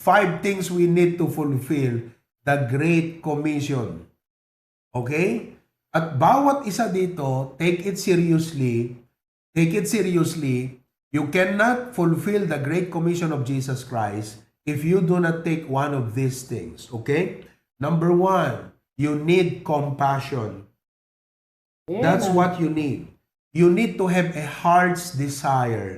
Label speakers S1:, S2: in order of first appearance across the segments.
S1: 5 things we need to fulfill the Great Commission. Okay? At bawat isa dito, take it seriously. Take it seriously. You cannot fulfill the Great Commission of Jesus Christ if you do not take one of these things. Okay? Number 1, you need compassion. That's what you need. You need to have a heart's desire.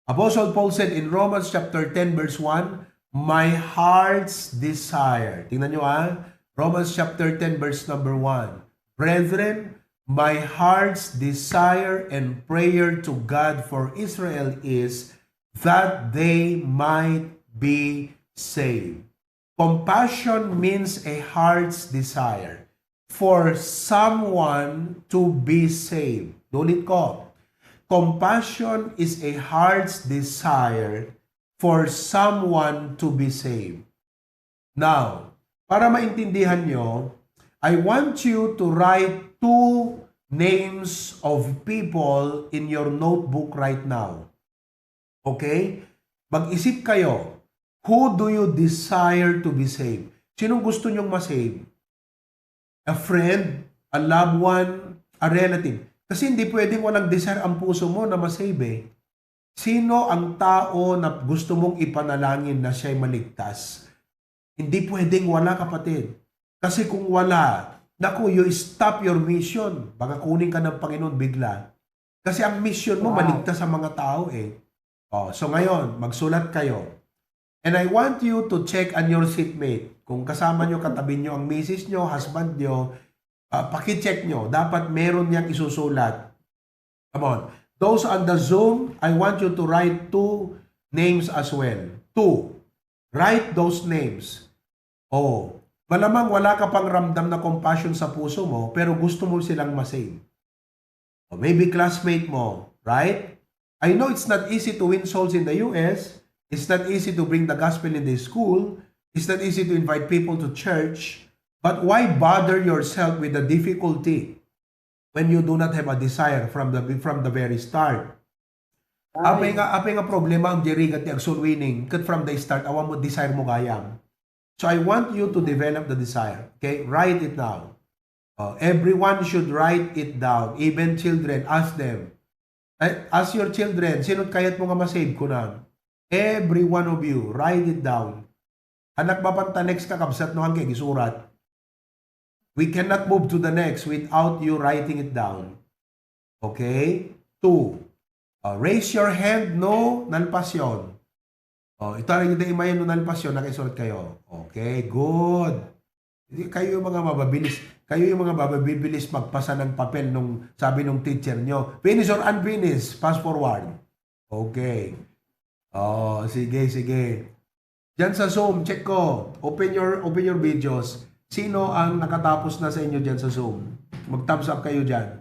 S1: Apostle Paul said in Romans chapter 10 verse 1, my heart's desire. Tingnan nyo Romans chapter 10 verse number 1. Brethren, my heart's desire and prayer to God for Israel is that they might be saved. Compassion means a heart's desire for someone to be saved. Ulit ko. Compassion is a heart's desire for someone to be saved. Now, para maintindihan nyo, I want you to write 2 names of people in your notebook right now. Okay? Mag-isip kayo, who do you desire to be saved? Sinong gusto nyong masave? A friend, a loved one, a relative. Kasi hindi pwedeng walang desire ang puso mo na masave. Sino ang tao na gusto mong ipanalangin na siya'y maligtas? Hindi pwedeng wala, kapatid. Kasi kung wala, naku, you stop your mission. Baka kunin ka ng Panginoon bigla. Kasi ang mission mo, maligtas sa mga tao so ngayon, magsulat kayo. And I want you to check on your seatmate. Kung kasama nyo, katabi nyo ang misis nyo, husband nyo, pakicheck nyo. Dapat meron niyang isusulat. Come on. Those on the Zoom, I want you to write 2 names as well. 2. Write those names. Malamang wala ka pang ramdam na compassion sa puso mo, pero gusto mo silang masave. Maybe classmate mo, right? I know it's not easy to win souls in the US. It's not easy to bring the gospel in the school. It's not easy to invite people to church. But why bother yourself with the difficulty when you do not have a desire from the very start? Apay nga problema ang dirigat ti agsun winning kat from the start awan mo desire mo gayam. So I want you to develop the desire. Okay? Write it down. Everyone should write it down. Even children, ask them. Ask your children, sino't kayat mo nga masave ko na? Every one of you, write it down. Anak mapanta next kakabsat no hanggang isurat. We cannot move to the next without you writing it down. Okay? 2. Raise your hand, no nalpasyon. Ito rin yung imayan no nalpasyon, nakisulat kayo. Okay, good. Kayo yung mga mababilis. Kayo yung mga mababilis magpasa ng papel nung sabi nung teacher nyo. Finish or unfinished? Pass forward. Okay. Sige. Diyan sa Zoom, check ko. Open your videos. Sino ang nakatapos na sa inyo dyan sa Zoom? Mag-thumbs up kayo dyan.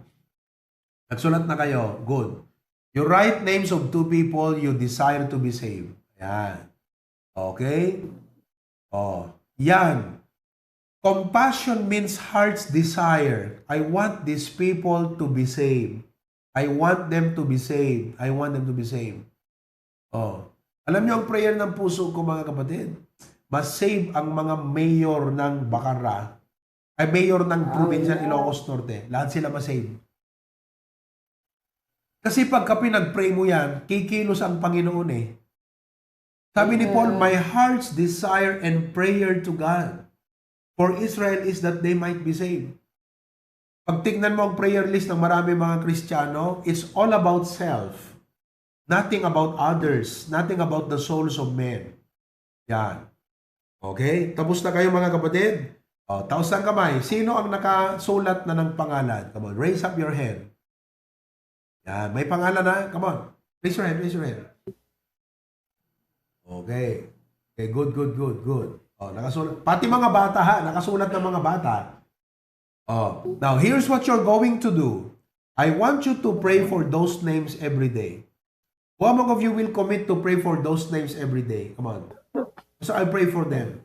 S1: Nagsulat na kayo. Good. You write names of 2 people you desire to be saved. Yan. Okay? Yan. Compassion means heart's desire. I want these people to be saved. I want them to be saved. I want them to be saved. Alam niyo ang prayer ng puso ko, mga kapatid? Mas-save ang mga mayor ng Bacarra, mayor ng probinsya ng Ilocos Norte. Lahat sila mas-save. Kasi pagka pinag-pray mo yan, kikilos ang Panginoon Sabi ni Paul, my heart's desire and prayer to God for Israel is that they might be saved. Pag tignan mo ang prayer list ng marami mga Kristiyano, it's all about self. Nothing about others. Nothing about the souls of men. Yan. Okay? Tapos na kayo mga kapatid? Taos ng kamay. Sino ang nakasulat na ng pangalan? Come on, raise up your hand. Yan. May pangalan na? Come on. Raise your hand. Okay. Okay, good. Nakasulat. Pati mga bata nakasulat ng mga bata. Now, here's what you're going to do. I want you to pray for those names every day. How many of you will commit to pray for those names every day? Come on. So I pray for them.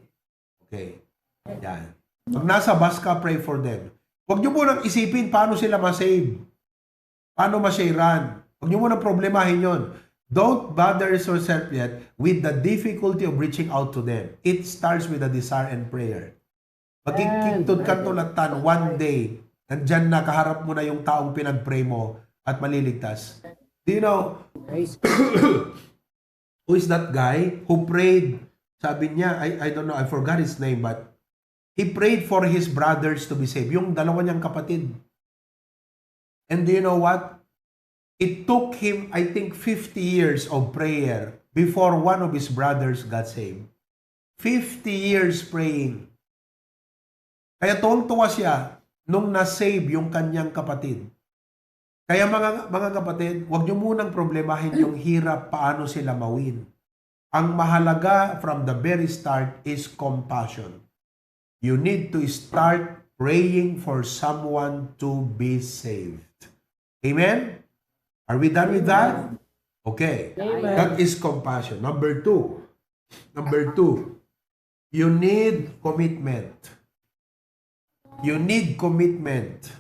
S1: Okay. Yan. Pag nasa bus ka, pray for them. Huwag nyo munang isipin paano sila masave. Paano masharean. Huwag nyo munang problemahin yon. Don't bother yourself yet with the difficulty of reaching out to them. It starts with a desire and prayer. Magkikintod ka tulatan one day, nandyan na, kaharap mo na yung taong pinag-pray mo at maliligtas. Do you know, who is that guy who prayed? Sabi niya, I don't know, I forgot his name, but he prayed for his brothers to be saved. Yung dalawa niyang kapatid. And do you know what? It took him, I think, 50 years of prayer before one of his brothers got saved. 50 years praying. Kaya tuwang-tuwa siya nung na-save yung kanyang kapatid. Kaya mga kapatid, huwag niyo munang problemahin yung hirap paano sila mawin. Ang mahalaga from the very start is compassion. You need to start praying for someone to be saved. Amen? Are we done with that? Okay.
S2: Amen.
S1: That is compassion. Number two, you need commitment. You need commitment.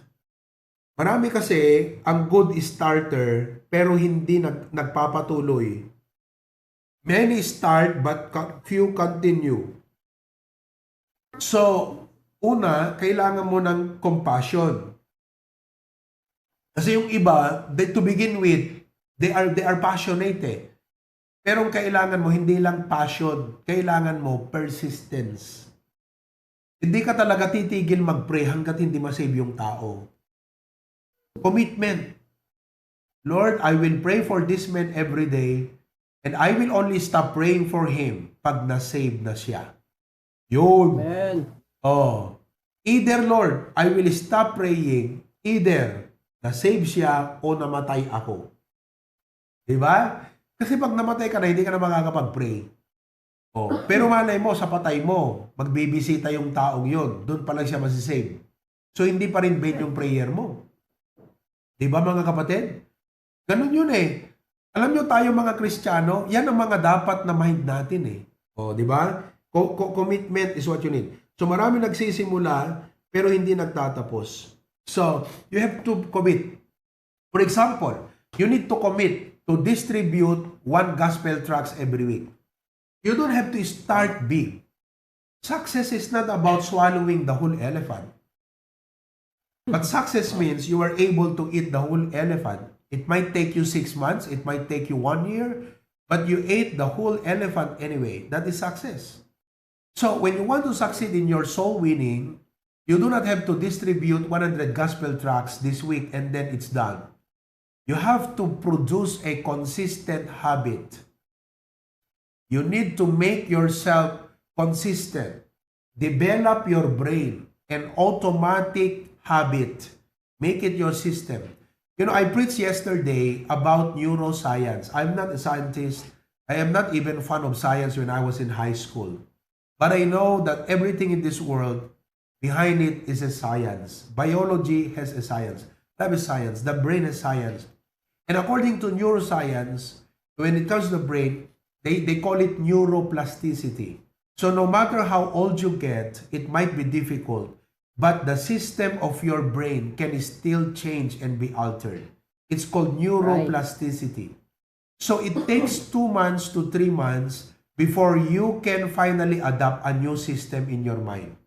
S1: Marami kasi ang good starter pero hindi nagpapatuloy. Many start but few continue. So, una, kailangan mo ng compassion. Kasi yung iba, to begin with, they are passionate eh. Pero ang kailangan mo, hindi lang passion, kailangan mo persistence. Hindi ka talaga titigil mag-pray hanggat hindi ma-save yung tao. Commitment. Lord, I will pray for this man every day and I will only stop praying for him pag na-save na siya. Yun.
S2: Amen.
S1: Oh. Either, Lord, I will stop praying, either na-save siya o namatay ako. Diba? Kasi pag namatay ka na, hindi ka na makakapag-pray. Oh. Pero malay mo, sa patay mo, magbibisita yung taong yun. Doon pa lang siya masisave. So, hindi pa rin vain yung prayer mo. Diba mga kapatid? Ganun yun eh. Alam nyo tayo mga Kristiyano, yan ang mga dapat na mind natin eh. Oh, diba? Commitment is what you need. So, marami nagsisimula, pero hindi nagtatapos. So, you have to commit. For example, you need to commit to distribute 1 gospel tracts every week. You don't have to start big. Success is not about swallowing the whole elephant. But success means you are able to eat the whole elephant. It might take you 6 months, it might take you 1 year, but you ate the whole elephant anyway. That is success. So, when you want to succeed in your soul winning, you do not have to distribute 100 gospel tracts this week and then it's done. You have to produce a consistent habit. You need to make yourself consistent. Develop your brain, an automatic habit. Make it your system. You know, I preached yesterday about neuroscience. I'm not a scientist. I am not even fan of science when I was in high school. But I know that everything in this world, behind it is a science. Biology has a science. Life is science. The brain is science. And according to neuroscience, when it comes to the brain, they call it neuroplasticity. So no matter how old you get, it might be difficult, but the system of your brain can still change and be altered. It's called neuroplasticity. So it takes 2 months to 3 months before you can finally adapt a new system in your mind.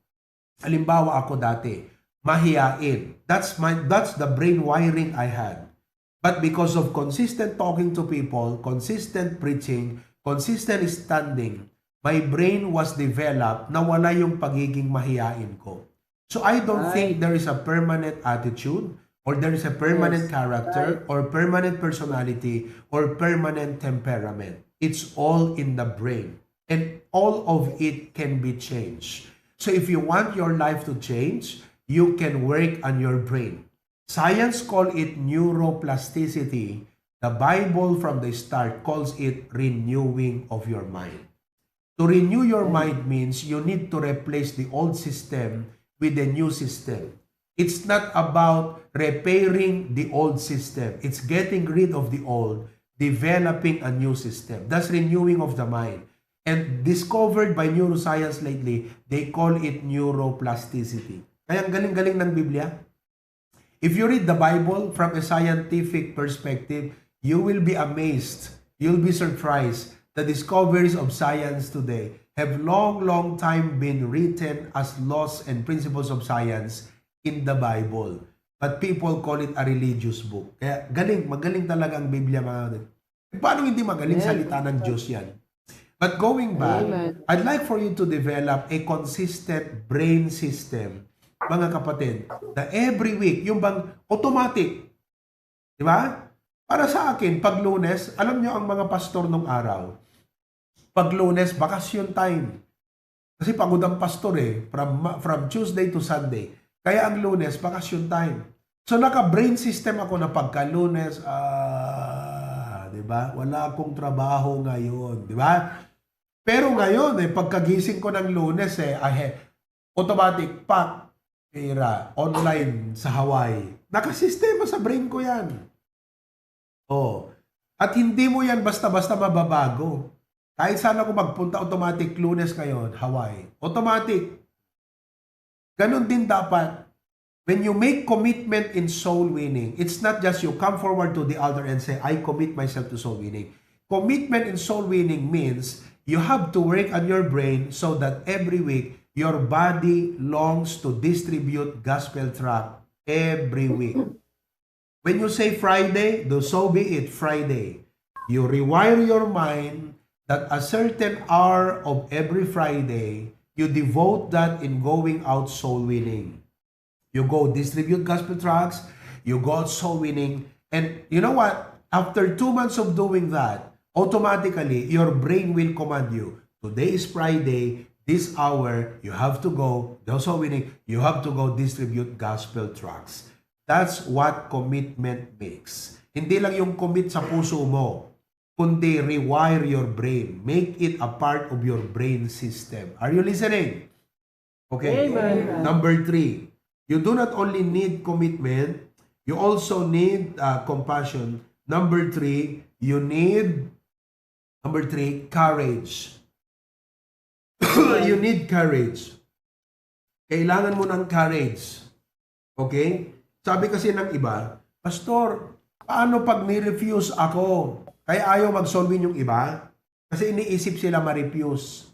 S1: Halimbawa ako dati, mahiyain. That's the brain wiring I had. But because of consistent talking to people, consistent preaching, consistent standing, my brain was developed na wala yung pagiging mahiyain ko. So I don't think there is a permanent attitude or there is a permanent character or permanent personality or permanent temperament. It's all in the brain. And all of it can be changed. So if you want your life to change, you can work on your brain. Science call it neuroplasticity. The Bible from the start calls it renewing of your mind. To renew your mind means you need to replace the old system with the new system. It's not about repairing the old system. It's getting rid of the old, developing a new system. That's renewing of the mind. And discovered by neuroscience lately, they call it neuroplasticity. Kaya ang galing-galing ng Biblia. If you read the Bible from a scientific perspective, you will be amazed you'll be surprised. The discoveries of science today have long time been written as laws and principles of science in the Bible. But people call it a religious book. Kaya magaling talaga ang Biblia, mga kapatid. Paano hindi magaling salita ng Diyos yan? But going back, I'd like for you to develop a consistent brain system, mga kapatid, na every week, yung bang automatic, di ba? Para sa akin, pag Lunes, alam nyo ang mga pastor nung araw, pag Lunes, vacation time. Kasi pagod ang pastor from Tuesday to Sunday. Kaya ang Lunes, vacation time. So naka-brain system ako na pagka Lunes, di ba? Wala akong trabaho ngayon, di ba? Pero ngayon, pagkagising ko ng Lunes, automatic, online sa Hawaii. Nakasistema sa brain ko yan. Oh. At hindi mo yan basta-basta mababago. Kahit saan ako magpunta, automatic Lunes ngayon, Hawaii. Automatic. Ganon din dapat. When you make commitment in soul winning, it's not just you come forward to the altar and say, I commit myself to soul winning. Commitment in soul winning means you have to work on your brain so that every week, your body longs to distribute gospel tract every week. When you say Friday, so be it, Friday. You rewire your mind that a certain hour of every Friday, you devote that in going out soul winning. You go distribute gospel tracts, you go out soul winning, and you know what? After 2 months of doing that, automatically, your brain will command you, today is Friday, this hour, you have to go, soul winning, you have to go distribute gospel tracts. That's what commitment makes. Hindi lang yung commit sa puso mo, kundi rewire your brain. Make it a part of your brain system. Are you listening? Okay. Amen. Number 3, you do not only need commitment, you also need compassion. Number 3, you need, courage. You need courage. Kailangan mo ng courage. Okay? Sabi kasi ng iba, Pastor, paano pag ni-refuse ako? Kaya ayaw mag-solve yung iba? Kasi iniisip sila ma-refuse.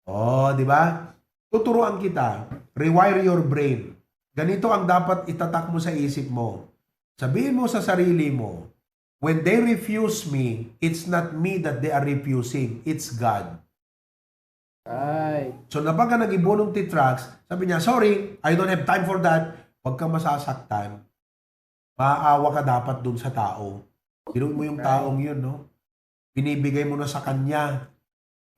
S1: Oh, di ba? Tuturuan kita. Rewire your brain. Ganito ang dapat itatak mo sa isip mo. Sabihin mo sa sarili mo, when they refuse me, it's not me that they are refusing. It's God.
S2: Right.
S1: So napag nag-ibulong titracks, sabi niya, sorry, I don't have time for that. Huwag kang masasaktan. Maaawa ka dapat dun sa tao. Binuin mo yung taong yun, no? Binibigay mo na sa kanya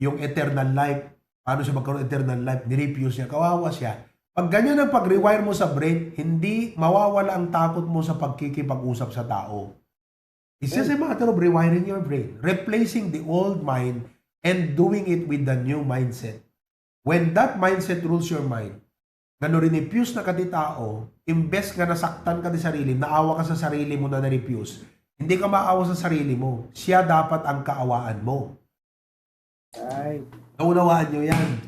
S1: yung eternal life. Paano siya magkaroon eternal life? Nirefuse niya. Kawawa siya. Pag ganyan ang pag-rewire mo sa brain, hindi mawawala ang takot mo sa pagkikipag-usap sa tao. It's just a matter of rewiring your brain. Replacing the old mind and doing it with the new mindset. When that mindset rules your mind, na rinefuse na ka di tao, imbes nga nasaktan ka di sarili, naawa ka sa sarili mo na na-refuse, hindi ka maawa sa sarili mo. Siya dapat ang kaawaan mo.
S2: Right.
S1: Naunawaan nyo yan.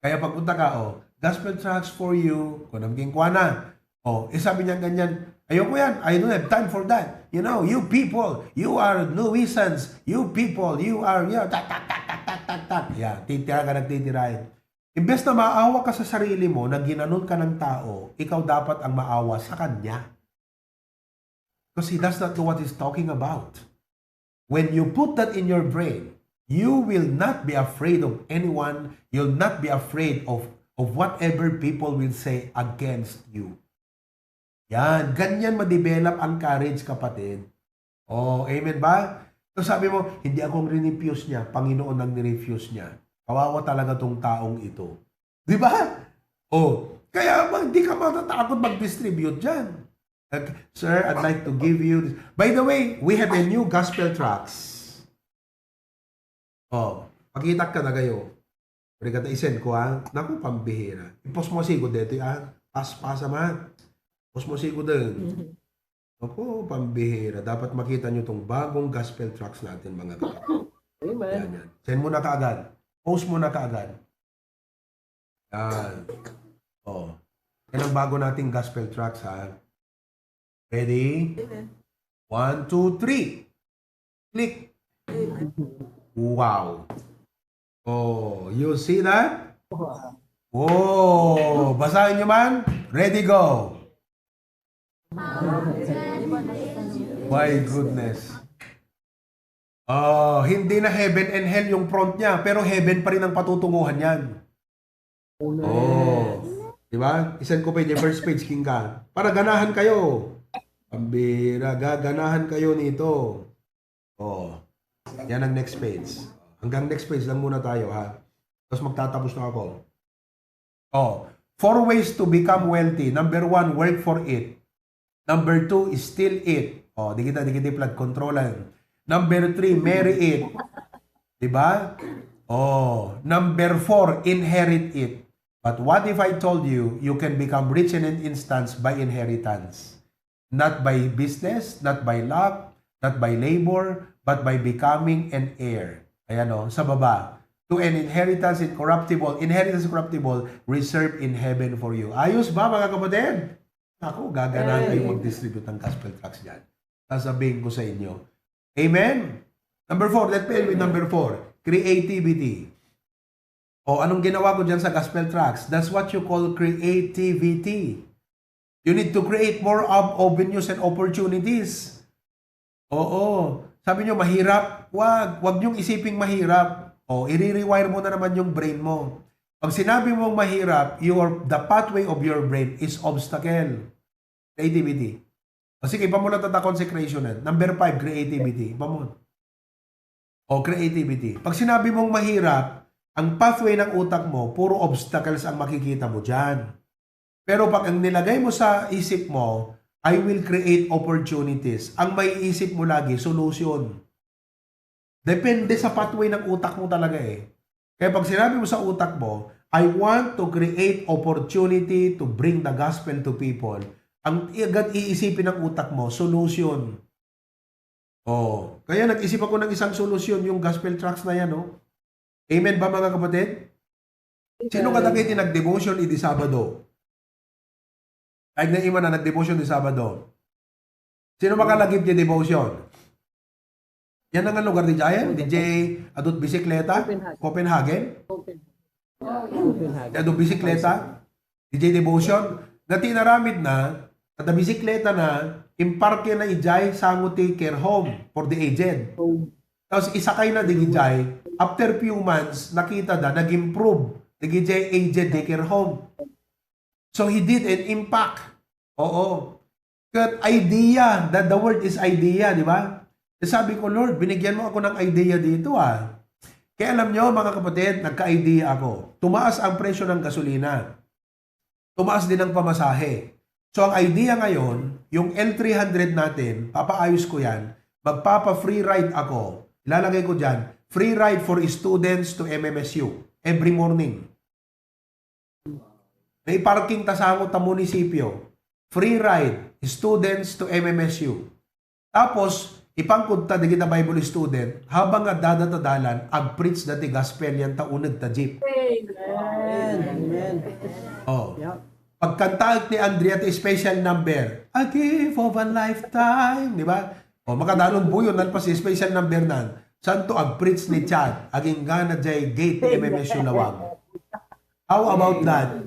S1: Kaya pagpunta ka, gospel tracts for you, kunamking kwa na. Sabi niya ganyan, ayoko yan, I don't have time for that. You know, you people, you are nuisance. You people, you are, titira ka nagtitirahin. Imbes na maawa ka sa sarili mo, na ginanon ka ng tao, ikaw dapat ang maawa sa kanya. Because he does not know what he's talking about. When you put that in your brain, you will not be afraid of anyone. You'll not be afraid of whatever people will say against you. Yan, ganyan ma-develop ang courage, kapatid. Amen ba? So sabi mo, hindi akong rinefuse niya, Panginoon ang nirefuse niya. Kawawa talaga tong taong ito. Di ba? Kaya hindi ka matatakot mag-distribute dyan. Sir, I'd like to give you this. By the way, we have a new gospel tracts. Pakita ka na kayo. Pwede ka isend ko, naku, pambihira. I-post mo sigo dito, Pasa man. Post mo sigo din. Naku, pambihira. Dapat makita nyo itong bagong gospel tracts natin, mga kapatid.
S2: Amen.
S1: Yan. Send mo na kaagad. Post mo na kaagad. Yan. Yan ang bago nating gospel tracts, ha? Ready? 1, 2, 3. Click. Wow. Oh, you see that?
S2: Wow.
S1: Oh, basahin nyo man. Ready, go. My goodness. Oh, hindi na heaven and hell yung front niya, pero heaven pa rin ang patutunguhan yan. Oh. Di ba? Isend ko pa yung first page, King ka. Para ganahan kayo. Pambira, gaganahan kayo nito. Oh. Yan ang next page. Hanggang next page lang muna tayo, ha? Tapos magtatapos na ako. Oh. 4 ways to become wealthy. Number 1, work for it. Number 2, steal it. Oh, di kita flood controlan. Number 3, marry it. Diba? Oh. Number 4, inherit it. But what if I told you, you can become rich in an instant by inheritance? Not by business, not by luck, not by labor, but by becoming an heir. Ayan o, sa baba. To an inheritance incorruptible, reserved in heaven for you. Ayos ba mga kapatid? Ako, gaganahan kayo mag-distribute ng gospel tracts dyan. Sasabihin ko sa inyo. Amen? Number 4, let's play with number 4. Creativity. O, anong ginawa ko dyan sa gospel tracts? That's what you call creativity. You need to create more avenues and opportunities. Oo. Sabi nyo, mahirap? Wag nyong isiping mahirap. O, i-rewire mo na naman yung brain mo. Pag sinabi mong mahirap, the pathway of your brain is obstacle. Creativity. O sige, iba mo lang tata consecration. Number 5, creativity. Iba mo. O, creativity. Pag sinabi mong mahirap, ang pathway ng utak mo, puro obstacles ang makikita mo dyan. Pero pag ang nilagay mo sa isip mo, I will create opportunities. Ang may isip mo lagi, solution. Depende sa pathway ng utak mo talaga eh. Kaya pag sinabi mo sa utak mo, I want to create opportunity to bring the gospel to people. Ang agad iisipin ng utak mo, solution. Oh, kaya nag-isip ako ng isang solusyon, yung gospel tracts na yan, oh. Amen ba mga kapatid? Sino kadagiti nag-devotion idi Sabado? Ay na ima na nag-devotion di Sabado. Sino makalagip di devotion? Yan ang lugar di Jayan? DJ Adot Bisikleta? Copenhagen? Adot Bisikleta? DJ Devotion? Na tinaramid na, at the bisikleta na, imparke na ijay sanguti care home for the aged. Tapos isakay na di ijay, after few months, nakita na, nag-improve. Nag-ijay aged daycare home. So, he did an impact. Oo. But idea, the word is idea, di ba? Sabi ko, Lord, binigyan mo ako ng idea dito, ah. Kaya alam nyo, mga kapatid, nagka-idea ako. Tumaas ang presyo ng gasolina. Tumaas din ang pamasahe. So, ang idea ngayon, yung L300 natin, papaayos ko yan, magpapa-free ride ako. Ilalagay ko dyan, free ride for students to MMSU every morning. May parking tasangot ta munisipyo. Free ride, students to MMSU. Tapos, ipangkod ta digita Bible student, habang nga dadatadalan, ag-preach dati gospel yan ta unag ta jeep.
S2: Amen.
S1: Oh.
S2: Yep.
S1: Pagkantaak ni Andrea ti special number, a gift of a lifetime, di ba? O, makadalon buyon, nalpas si special number nan. Santo ag-preach ni Chad, aging gana jay gate ni MMSU lawag. How about that?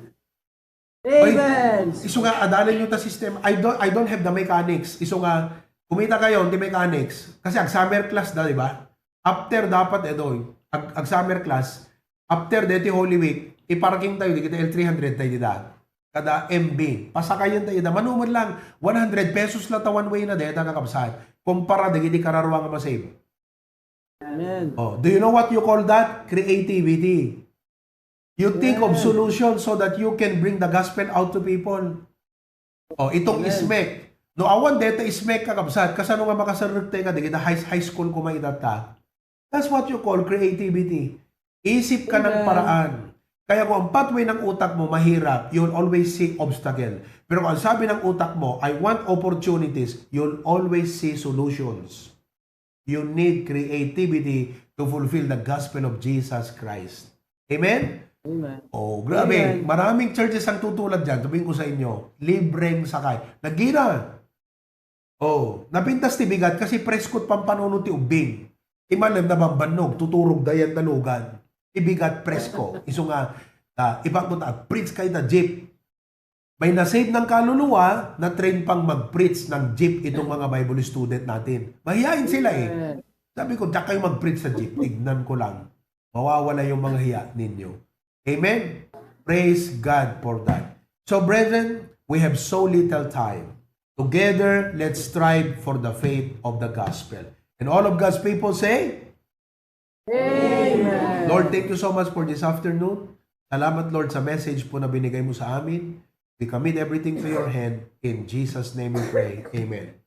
S2: Amen.
S1: Iso nga, adalan nyo ta system. I don't have the mechanics. Iso nga, kumita kayo, di mechanics. Kasi ag-summer class da, di ba? After dapat, ag-summer class, after deti Holy Week, iparking tayo, di kita L300 tayo di da. Kada MB. Pasakayan tayo da. Manumad lang, 100 pesos lang ta one way na deta kakabsat. Kumpara, di kararwa nga masave.
S2: Amen.
S1: Oh, do you know what you call that? Creativity. You think of solutions so that you can bring the gospel out to people. Oh, itong ismek. No, awan deta ismek kakabsat. Kasano nga makasarugte ka, di kita high school kumaita ta. That's what you call creativity. Isip ka ng paraan. Kaya kung ang pathway ng utak mo mahirap, you'll always see obstacle. Pero kung ang sabi ng utak mo, I want opportunities, you'll always see solutions. You need creativity to fulfill the gospel of Jesus Christ. Amen?
S2: Amen.
S1: Oh, grabe.
S2: Amen.
S1: Maraming churches ang tutulad dyan. Sabihin ko sa inyo, libreng sakay. Nagina. Oh, napintas ti bigat kasi preskot pampanuno ti ubing. Imalim na mambanog, tuturog dayan dalugan. Ibigat presko. Iso nga, ibang punta, preach kayo na jeep. May nasave ng kaluluwa na train pang mag-preach ng jeep itong mga Bible student natin. Mahihain sila eh. Sabi ko, diyan kayo mag-preach sa jeep. Tignan ko lang. Mawawala yung mga hiya ninyo. Amen? Praise God for that. So brethren, we have so little time. Together, let's strive for the faith of the gospel. And all of God's people say,
S2: Amen.
S1: Lord, thank you so much for this afternoon. Salamat, Lord, sa message po na binigay mo sa amin. We commit everything to your hand. In Jesus' name we pray. Amen.